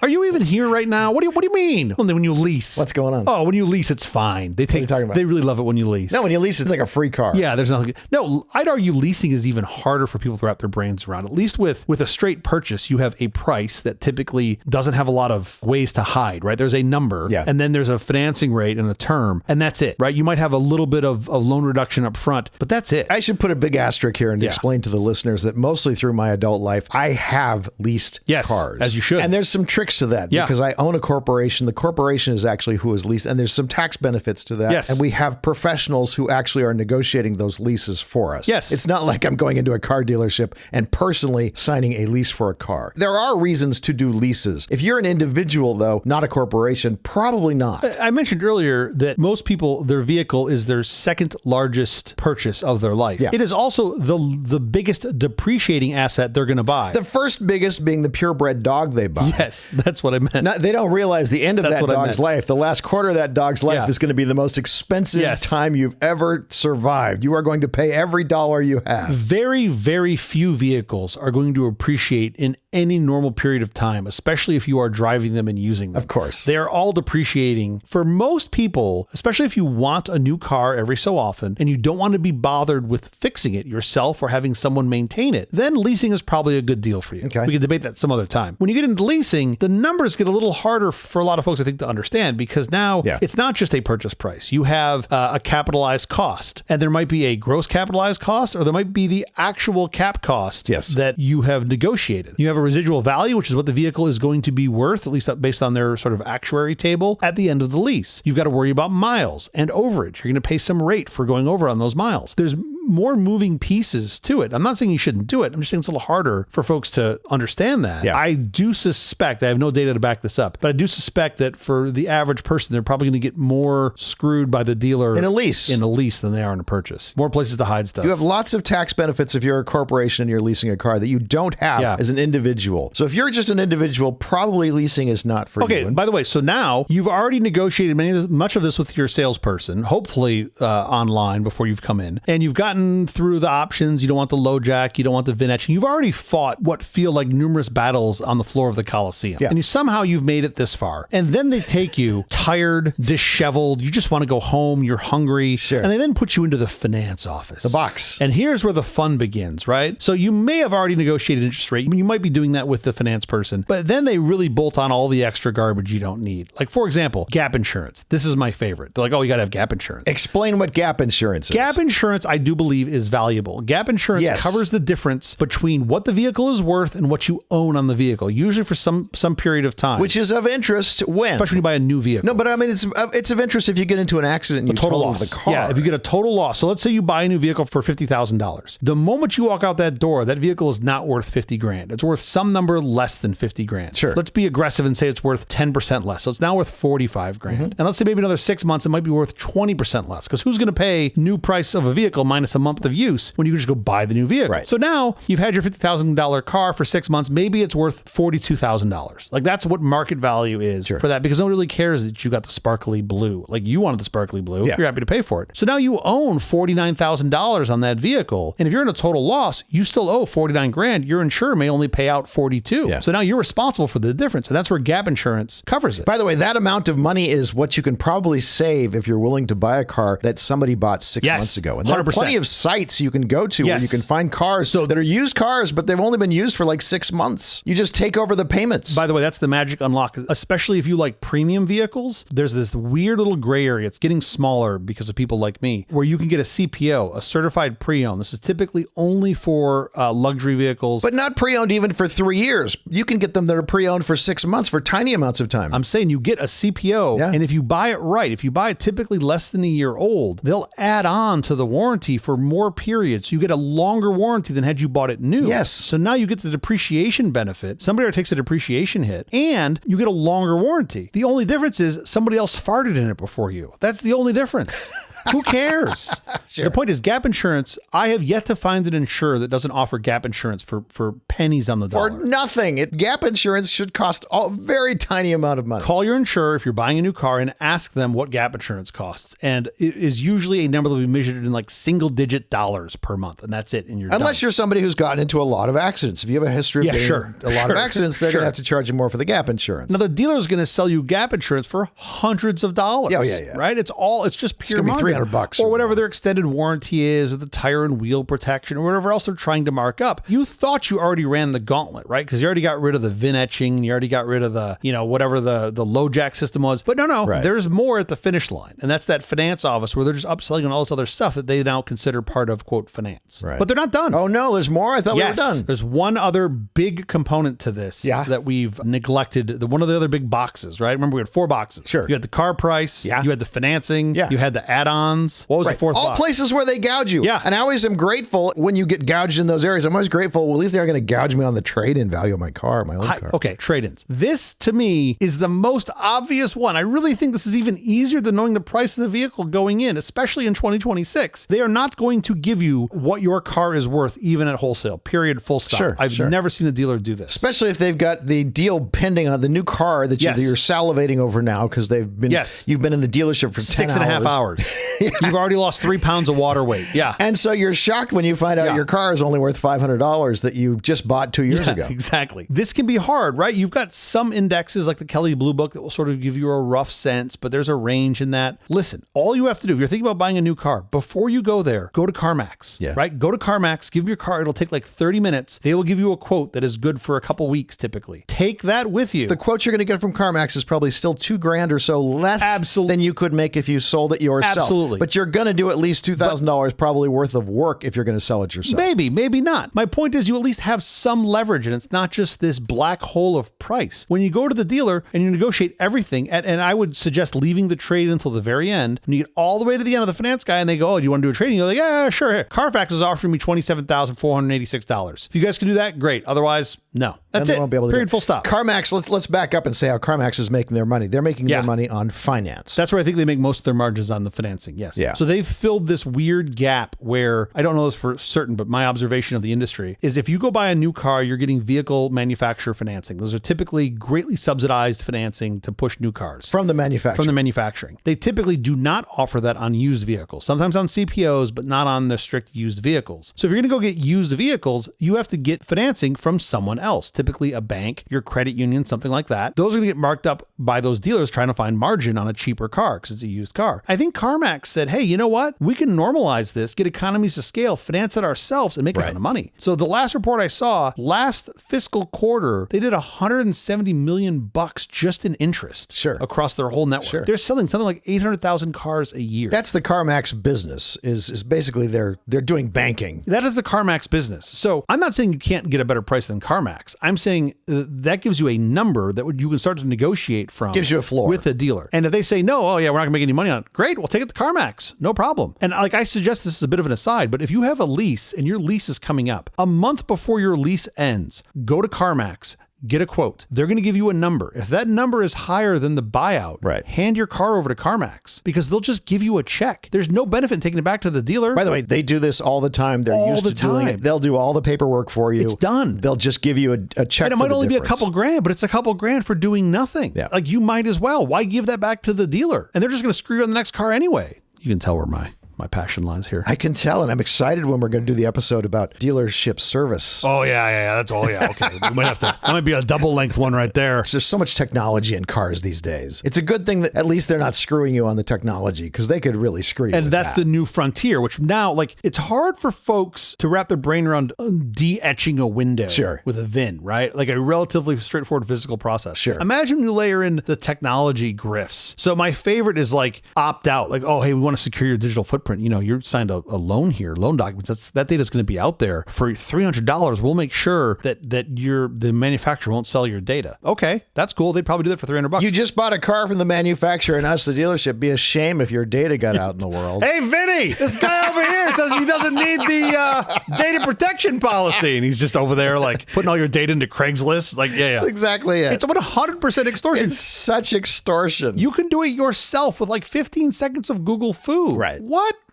Are you even here right now? What do you mean? Well, when you lease. What's going on? Oh, when you lease, it's fine. What are you talking about? They really love it when you lease. No, when you lease, it's like a free car. Yeah, there's nothing. No, I'd argue leasing is even harder for people to wrap their brains around. At least with a straight purchase, you have a price that typically doesn't have a lot of ways to hide, right? There's a number, and then there's a financing rate and a term, and that's it, right? You might have a little bit of a loan reduction up front, but that's it. I should put a big asterisk here and explain to the listeners that mostly through my adult life, I have leased cars. As you should. And there's some tricks to that because I own a corporation. The corporation is actually who is leased, and there's some tax benefits to that. Yes. And we have professionals who actually are negotiating those leases for us. Yes. It's not like I'm going into a car dealership and personally signing a lease for a car. There are reasons to do leases. If you're an individual, though, not a corporation, probably not. I mentioned earlier that most people, their vehicle is their second largest purchase of their life. Yeah. It is also the biggest depreciating asset they're going to buy. The first biggest being the purebred dog they buy. Yes, that's what I meant. They don't realize the end of that dog's life. The last quarter of that dog's life is going to be the most expensive time you've ever survived. You are going to pay every dollar you have. Very, very few vehicles are going to appreciate in any normal period of time, especially if you are driving them and using them. Of course. They are all depreciating. For most people, especially if you want a new car every so often and you don't want to be bothered with fixing it yourself or having someone maintain it, then leasing is probably a good deal for you. Okay. We can debate that some other time. When you get into leasing, the numbers get a little harder for a lot of folks, I think, to understand because now it's not just a purchase price. You have a capitalized cost, and there might be a gross capitalized cost, or there might be the actual cap cost that you have negotiated. You have a residual value, which is what the vehicle is going to be worth, at least based on their sort of actuary table at the end of the lease. You've got to worry about miles and overage. You're going to pay some rate for going over on those miles. There's more moving pieces to it. I'm not saying you shouldn't do it. I'm just saying it's a little harder for folks to understand that. Yeah. I do suspect, I have no data to back this up, but I do suspect that for the average person, they're probably going to get more screwed by the dealer in a lease than they are in a purchase. More places to hide stuff. You have lots of tax benefits if you're a corporation and you're leasing a car that you don't have as an individual. So if you're just an individual, probably leasing is not for you. Okay, by the way, so now you've already negotiated much of this with your salesperson, hopefully online before you've come in, and you've gotten through the options. You don't want the low jack, you don't want the VIN etching. You've already fought what feel like numerous battles on the floor of the Coliseum. Yeah. And somehow you've made it this far. And then they take you tired, disheveled, you just want to go home, you're hungry, and they then put you into the finance office. The box. And here's where the fun begins, right? So you may have already negotiated interest rate. You might be doing that with the finance person, but then they really bolt on all the extra garbage you don't need. Like, for example, gap insurance. This is my favorite. They're like, oh, you got to have gap insurance. Explain what gap insurance is. Gap insurance, I do believe, is valuable. Gap insurance covers the difference between what the vehicle is worth and what you own on the vehicle, usually for some period of time. Which is of interest when? Especially when you buy a new vehicle. No, but I mean, it's of interest if you get into an accident and you total the car. Yeah, if you get a total loss. So let's say you buy a new vehicle for $50,000. The moment you walk out that door, that vehicle is not worth $50,000. It's worth some number less than $50,000. Sure. Let's be aggressive and say it's worth 10% less. So it's now worth $45,000. Mm-hmm. And let's say maybe another 6 months, it might be worth 20% less. Because who's going to pay new price of a vehicle minus a month of use when you can just go buy the new vehicle? Right. So now you've had your $50,000 car for 6 months. Maybe it's worth $42,000. Like, that's what market value is for that, because no one really cares that you got the sparkly blue. Like, you wanted the sparkly blue. Yeah. You're happy to pay for it. So now you own $49,000 on that vehicle. And if you're in a total loss, you still owe $49,000. Your insurer may only pay out $42,000. Yeah. So now you're responsible for the difference. And that's where gap insurance covers it. By the way, that amount of money is what you can probably save if you're willing to buy a car that somebody bought 6 months ago. And there 100%. are plenty of sites you can go to where you can find cars that are used cars, but they've only been used for like 6 months. You just take over the payments. By the way, that's the magic unlock, especially if you like premium vehicles. There's this weird little gray area. It's getting smaller because of people like me, where you can get a CPO, a certified pre-owned. This is typically only for luxury vehicles. But not pre-owned even for 3 years. You can get them that are pre-owned for 6 months for tiny amounts of time. I'm saying you get a CPO, and if you buy it right, if you buy it typically less than a year old, they'll add on to the warranty for more periods. So you get a longer warranty than had you bought it new. Yes. So now you get the depreciation benefit. Somebody takes a depreciation hit, and you get a longer warranty. The only difference is somebody else farted in it before you. That's the only difference. Who cares? The point is, gap insurance, I have yet to find an insurer that doesn't offer gap insurance for pennies on the dollar. For nothing. Gap insurance should cost a very tiny amount of money. Call your insurer if you're buying a new car and ask them what gap insurance costs. And it is usually a number that will be measured in like single-digit dollars per month. And that's it. And you're Unless you're somebody who's gotten into a lot of accidents. If you have a history of getting a lot of accidents, they're going to have to charge you more for the gap insurance. Now, the dealer is going to sell you gap insurance for hundreds of dollars. Yeah. Right? It's just pure money. $300 or whatever their extended warranty is, or the tire and wheel protection, or whatever else they're trying to mark up. You thought you already ran the gauntlet, right? Because you already got rid of the VIN etching, you already got rid of the, whatever the low jack system was. But no, there's more at the finish line. And that's that finance office where they're just upselling on all this other stuff that they now consider part of, quote, finance. Right. But they're not done. Oh, no, there's more? I thought we were done. There's one other big component to this that we've neglected. One of the other big boxes, right? Remember, we had 4 boxes. Sure. You had the car price. You had the financing. You had the add-ons. What was the 4th box? All places where they gouge you. Yeah. And I always am grateful when you get gouged in those areas. I'm always grateful. Well, at least they're going to gouge me on the trade-in value of my car, my old car. Okay, trade-ins. This, to me, is the most obvious one. I really think this is even easier than knowing the price of the vehicle going in, especially in 2026. They are not going to give you what your car is worth, even at wholesale. Period. Full stop. I've never seen a dealer do this. Especially if they've got the deal pending on the new car that you're salivating over now because they've been you've been in the dealership for 6.5 hours. You've already lost 3 pounds of water weight. Yeah. And so you're shocked when you find out your car is only worth $500 that you just bought 2 years ago. Exactly. This can be hard, right? You've got some indexes like the Kelley Blue Book that will sort of give you a rough sense, but there's a range in that. Listen, all you have to do, if you're thinking about buying a new car, before you go there, go to CarMax, right? Go to CarMax, give them your car. It'll take like 30 minutes. They will give you a quote that is good for a couple weeks typically. Take that with you. The quote you're going to get from CarMax is probably still $2,000 or so less than you could make if you sold it yourself. Absolutely. But you're going to do at least $2,000 probably worth of work if you're going to sell it yourself. Maybe not. My point is you at least have some leverage, and it's not just this black hole of price. When you go to the dealer and you negotiate everything, and I would suggest leaving the trade until the very end, and you get all the way to the end of the finance guy, and they go, oh, do you want to do a trade? And you're like, yeah, sure. Here. Carfax is offering me $27,486. If you guys can do that, great. Otherwise, no. That's it. Won't be able to Period. Full stop. CarMax, let's back up and say how CarMax is making their money. They're making their money on finance. That's where I think they make most of their margins on the financing. Yes. Yeah. So they've filled this weird gap where, I don't know this for certain, but my observation of the industry is if you go buy a new car, you're getting vehicle manufacturer financing. Those are typically greatly subsidized financing to push new cars. From the manufacturer. From the manufacturing. They typically do not offer that on used vehicles. Sometimes on CPOs, but not on the strict used vehicles. So if you're going to go get used vehicles, you have to get financing from someone else, typically a bank, your credit union, something like that. Those are going to get marked up by those dealers trying to find margin on a cheaper car because it's a used car. I think CarMax said, hey, you know what? We can normalize this, get economies of scale, finance it ourselves, and make a ton of money. So the last report I saw, last fiscal quarter, they did $170 million just in interest across their whole network. They're selling something like 800,000 cars a year. That's the CarMax business, is basically they're doing banking. That is the CarMax business. So I'm not saying you can't get a better price than CarMax. I'm saying that gives you a number that you can start to negotiate from. Gives you a floor. With the dealer. And if they say, no, oh yeah, we're not gonna make any money on it. Great, we'll take it to CarMax. No problem. And like I suggest this is a bit of an aside, but if you have a lease and your lease is coming up, a month before your lease ends, go to CarMax. Get a quote. They're going to give you a number. If that number is higher than the buyout, hand your car over to CarMax because they'll just give you a check. There's no benefit in taking it back to the dealer. By the way, they do this all the time. They're used to doing it. They'll do all the paperwork for you. It's done. They'll just give you a check. And it might only be a couple grand, but it's a couple grand for doing nothing. Yeah. Like you might as well. Why give that back to the dealer? And they're just going to screw you on the next car anyway. You can tell where my passion lies here. I can tell, and I'm excited when we're going to do the episode about dealership service. Oh, yeah. That's all. Yeah. Okay. We might have to, that might be a double length one right there. There's so much technology in cars these days. It's a good thing that at least they're not screwing you on the technology because they could really screw you. And that's the new frontier, which now, like, it's hard for folks to wrap their brain around de-etching a window with a VIN, right? Like a relatively straightforward physical process. Sure. Imagine you layer in the technology grifts. So my favorite is like opt out. Like, oh, hey, we want to secure your digital footprint. You know, you're signed a loan here, loan documents. That data is going to be out there for $300. We'll make sure that the manufacturer won't sell your data. Okay, that's cool. They'd probably do that for $300. You just bought a car from the manufacturer and us, the dealership. Be a shame if your data got out in the world. Hey, Vinny, this guy over here says he doesn't need the data protection policy, and he's just over there like putting all your data into Craigslist. Like, yeah. That's exactly it. It's about 100% extortion. It's such extortion. You can do it yourself with like 15 seconds of Google Foo. Right.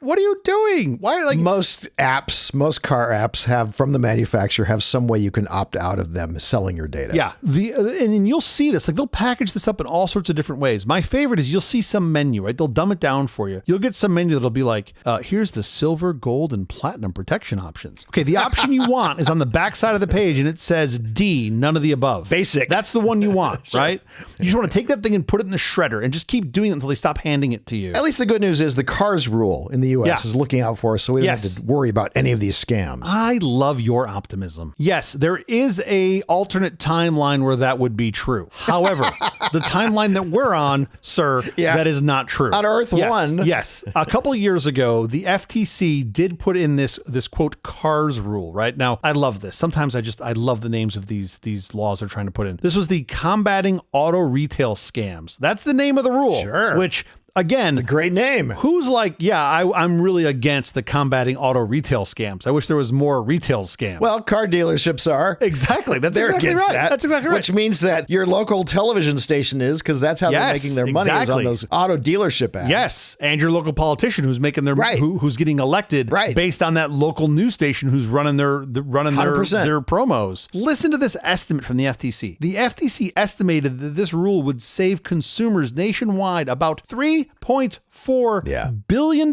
What are you doing? Why? Like most car apps have from the manufacturer have some way you can opt out of them selling your data. Yeah. And you'll see this, like they'll package this up in all sorts of different ways. My favorite is you'll see some menu, right? They'll dumb it down for you. You'll get some menu that'll be like, here's the silver, gold, and platinum protection options. Okay. The option you want is on the back side of the page and it says D, none of the above. Basic. That's the one you want, right? You just want to take that thing and put it in the shredder and just keep doing it until they stop handing it to you. At least the good news is the CARS rule in the U.S. is looking out for us, so we don't have to worry about any of these scams. I love your optimism. Yes, there is a alternate timeline where that would be true. However, the timeline that we're on, sir, that is not true. On Earth 1. Yes. A couple of years ago, the FTC did put in this quote CARS rule, right? Now, I love this. Sometimes I love the names of these laws they're trying to put in. This was the Combating Auto Retail Scams. That's the name of the rule. Sure. Which again, it's a great name. Who's like, I'm really against the combating auto retail scams. I wish there was more retail scams. Well, car dealerships are. Exactly. They're exactly against right. That. That's exactly right. Which means that your local television station is, because that's how they're making their money is on those auto dealership ads. Yes. And your local politician who's making their who's getting elected based on that local news station who's running their promos. Listen to this estimate from the FTC. The FTC estimated that this rule would save consumers nationwide about $3.4 billion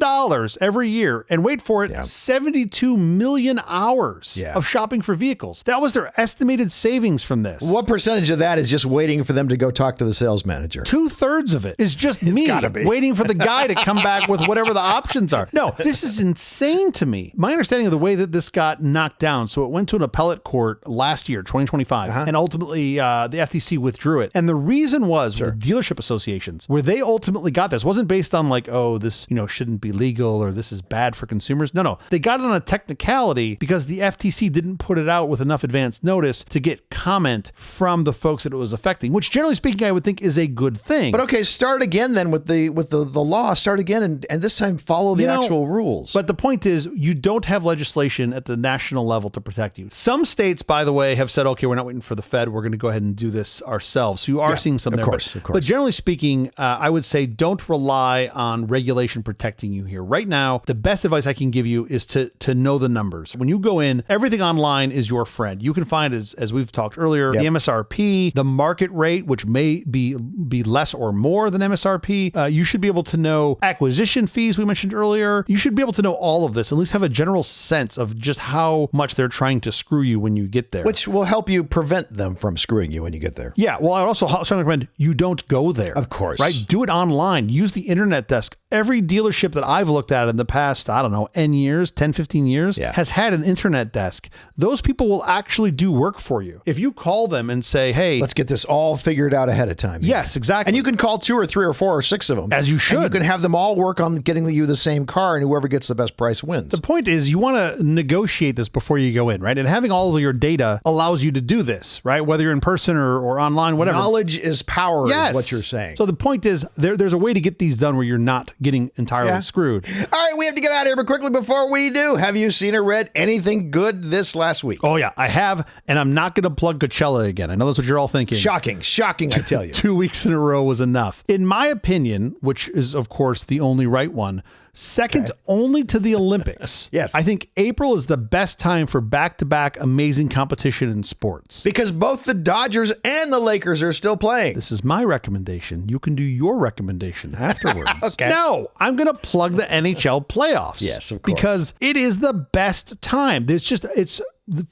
every year. And wait for it, 72 million hours of shopping for vehicles. That was their estimated savings from this. What percentage of that is just waiting for them to go talk to the sales manager? 2/3 of it is just me waiting for the guy to come back with whatever the options are. No, this is insane to me. My understanding of the way that this got knocked down, so it went to an appellate court last year, 2025, and ultimately the FTC withdrew it. And the reason was the dealership associations, where they ultimately got this, wasn't based on them like, oh, this, shouldn't be legal or this is bad for consumers. No. They got it on a technicality because the FTC didn't put it out with enough advance notice to get comment from the folks that it was affecting, which generally speaking, I would think is a good thing. But okay, start again then with the law. Start again and this time follow the actual rules. But the point is, you don't have legislation at the national level to protect you. Some states, by the way, have said, okay, we're not waiting for the Fed. We're going to go ahead and do this ourselves. So you are seeing some there. Of course. But generally speaking, I would say don't rely on regulation protecting you here. Right now, the best advice I can give you is to know the numbers. When you go in, everything online is your friend. You can find, as we've talked earlier, the MSRP, the market rate, which may be less or more than MSRP. You should be able to know acquisition fees we mentioned earlier. You should be able to know all of this, at least have a general sense of just how much they're trying to screw you when you get there. Which will help you prevent them from screwing you when you get there. Yeah, well, I would also certainly recommend you don't go there. Of course. Right? Do it online. Use the internet desk. Every dealership that I've looked at in the past, 10, 15 years, has had an internet desk. Those people will actually do work for you. If you call them and say, hey, let's get this all figured out ahead of time. Yes, exactly. And you can call 2 or 3 or 4 or 6 of them. As you should. And you can have them all work on getting you the same car, and whoever gets the best price wins. The point is you want to negotiate this before you go in, right? And having all of your data allows you to do this, right? Whether you're in person or online, whatever. Knowledge is power is what you're saying. So the point is there's a way to get these done where you're not getting entirely screwed. All right, we have to get out of here, but quickly before we do, have you seen or read anything good this last week? Oh, yeah, I have, and I'm not going to plug Coachella again. I know that's what you're all thinking. Shocking, I tell you. 2 weeks in a row was enough. In my opinion, which is, of course, the only right one, second only to the Olympics. Yes. I think April is the best time for back-to-back amazing competition in sports. Because both the Dodgers and the Lakers are still playing. This is my recommendation. You can do your recommendation afterwards. Okay. No, I'm going to plug the NHL Playoffs. Yes, of course. Because it is the best time. It's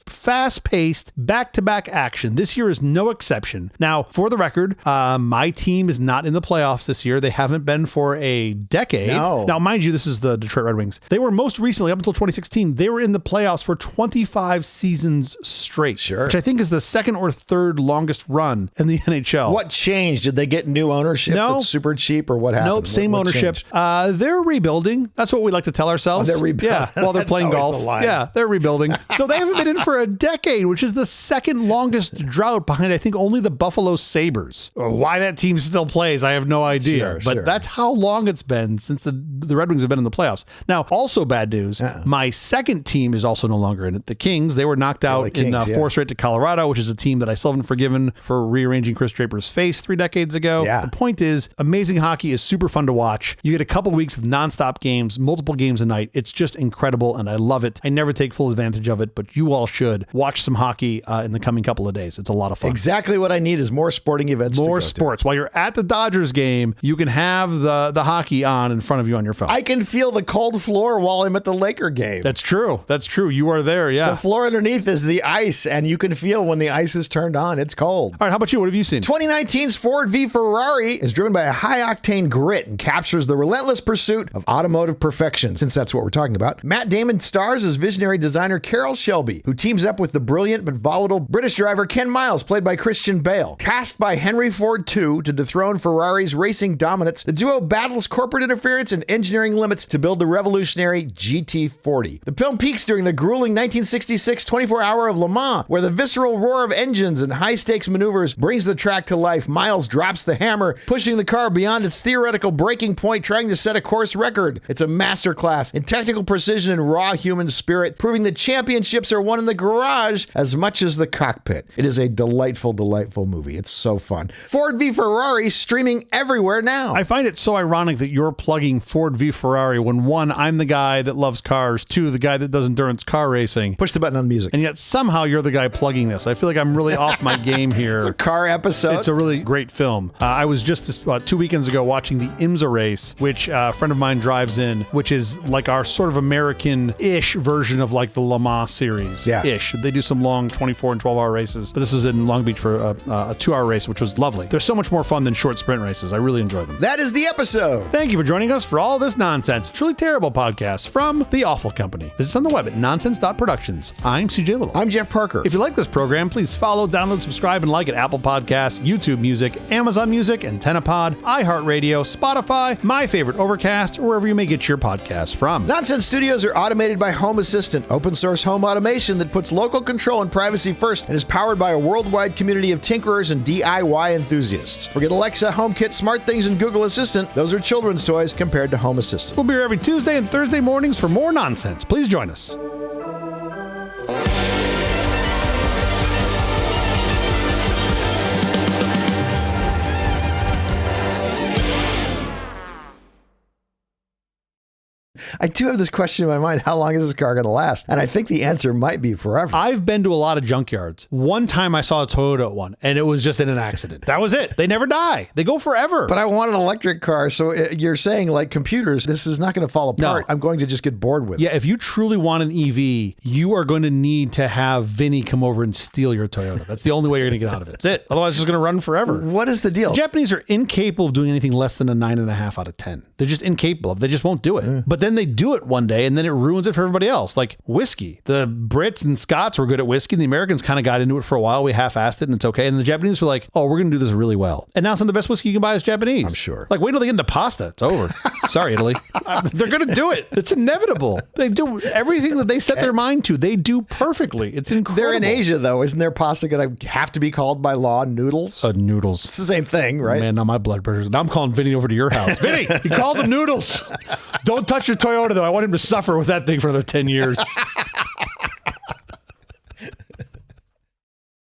fast-paced, back-to-back action. This year is no exception. Now, for the record, my team is not in the playoffs this year. They haven't been for a decade. No. Now, mind you, this is the Detroit Red Wings. They were most recently, up until 2016, they were in the playoffs for 25 seasons straight. Sure. Which I think is the second or third longest run in the NHL. What changed? Did they get new ownership that's super cheap, or what happened? Nope, same ownership. They're rebuilding. That's what we like to tell ourselves. Oh, they're rebuilding. Yeah, while they're playing golf. Yeah, they're rebuilding. So they haven't been in for a decade, which is the second longest drought behind, I think, only the Buffalo Sabres. Why that team still plays, I have no idea. But that's how long it's been since the Red Wings have been in the playoffs. Now, also bad news, my second team is also no longer in it. The Kings, they were knocked out in 4 straight to Colorado, which is a team that I still haven't forgiven for rearranging Chris Draper's face 3 decades ago. Yeah. The point is, amazing hockey is super fun to watch. You get a couple weeks of nonstop games, multiple games a night. It's just incredible, and I love it. I never take full advantage of it, but you all should. Watch some hockey in the coming couple of days. It's a lot of fun. Exactly what I need is more sporting events. More sports. While you're at the Dodgers game, you can have the hockey on in front of you on your phone. I can feel the cold floor while I'm at the Laker game. That's true. You are there, yeah. The floor underneath is the ice, and you can feel when the ice is turned on. It's cold. All right, how about you? What have you seen? 2019's Ford v Ferrari is driven by a high-octane grit and captures the relentless pursuit of automotive perfection, since that's what we're talking about. Matt Damon stars as visionary designer Carroll Shelby, who teams up with the brilliant but volatile British driver Ken Miles, played by Christian Bale. Tasked by Henry Ford II to dethrone Ferrari's racing dominance, the duo battles corporate interference and engineering limits to build the revolutionary GT40. The film peaks during the grueling 1966 24-hour of Le Mans, where the visceral roar of engines and high-stakes maneuvers brings the track to life. Miles drops the hammer, pushing the car beyond its theoretical breaking point, trying to set a course record. It's a masterclass in technical precision and raw human spirit, proving that championships are won in the garage as much as the cockpit. It is a delightful, delightful movie. It's so fun. Ford v Ferrari, streaming everywhere now. I find it so ironic that you're plugging Ford v Ferrari when, 1, I'm the guy that loves cars, 2, the guy that does endurance car racing. Push the button on music. And yet somehow you're the guy plugging this. I feel like I'm really off my game here. It's a car episode. It's a really great film. I was just 2 weekends ago watching the IMSA race, which a friend of mine drives in, which is like our sort of American-ish version of like the Le Mans series. races-ish. They do some long 24 and 12-hour races, but this was in Long Beach for a 2-hour race, which was lovely. They're so much more fun than short sprint races. I really enjoy them. That is the episode. Thank you for joining us for all this nonsense. Truly terrible podcast from The Awful Company. Visit us on the web at nonsense.productions. I'm CJ Little. I'm Jeff Parker. If you like this program, please follow, download, subscribe, and like at Apple Podcasts, YouTube Music, Amazon Music, AntennaPod, iHeartRadio, Spotify, My Favorite Overcast, or wherever you may get your podcasts from. Nonsense Studios are automated by Home Assistant, open source home automation that puts local control and privacy first and is powered by a worldwide community of tinkerers and DIY enthusiasts. Forget Alexa, HomeKit, SmartThings, and Google Assistant. Those are children's toys compared to Home Assistant. We'll be here every Tuesday and Thursday mornings for more nonsense. Please join us. I do have this question in my mind. How long is this car going to last? And I think the answer might be forever. I've been to a lot of junkyards. One time I saw a Toyota at one, and it was just in an accident. That was it. They never die. They go forever. But I want an electric car. So you're saying, like computers, this is not going to fall apart. No. I'm going to just get bored with it. Yeah, if you truly want an EV, you are going to need to have Vinny come over and steal your Toyota. That's the only way you're going to get out of it. That's it. Otherwise, it's just going to run forever. What is the deal? The Japanese are incapable of doing anything less than a 9.5 out of 10. They're just incapable of. They just won't do it. But then they do it one day, and then it ruins it for everybody else. Like whiskey. The Brits and Scots were good at whiskey, and the Americans kind of got into it for a while. We half-assed it, and it's okay. And the Japanese were like, oh, we're going to do this really well. And now some of the best whiskey you can buy is Japanese. I'm sure. Like, wait till they get into pasta. It's over. Sorry, Italy. They're going to do it. It's inevitable. They do everything that they set their mind to. They do perfectly. It's incredible. They're in Asia, though. Isn't their pasta going to have to be called by law noodles? Noodles. It's the same thing, right? Man, now my blood pressure. Now I'm calling Vinny over to your house. Vinny, you called them noodles. Don't touch your Toyota, though. I want him to suffer with that thing for another 10 years.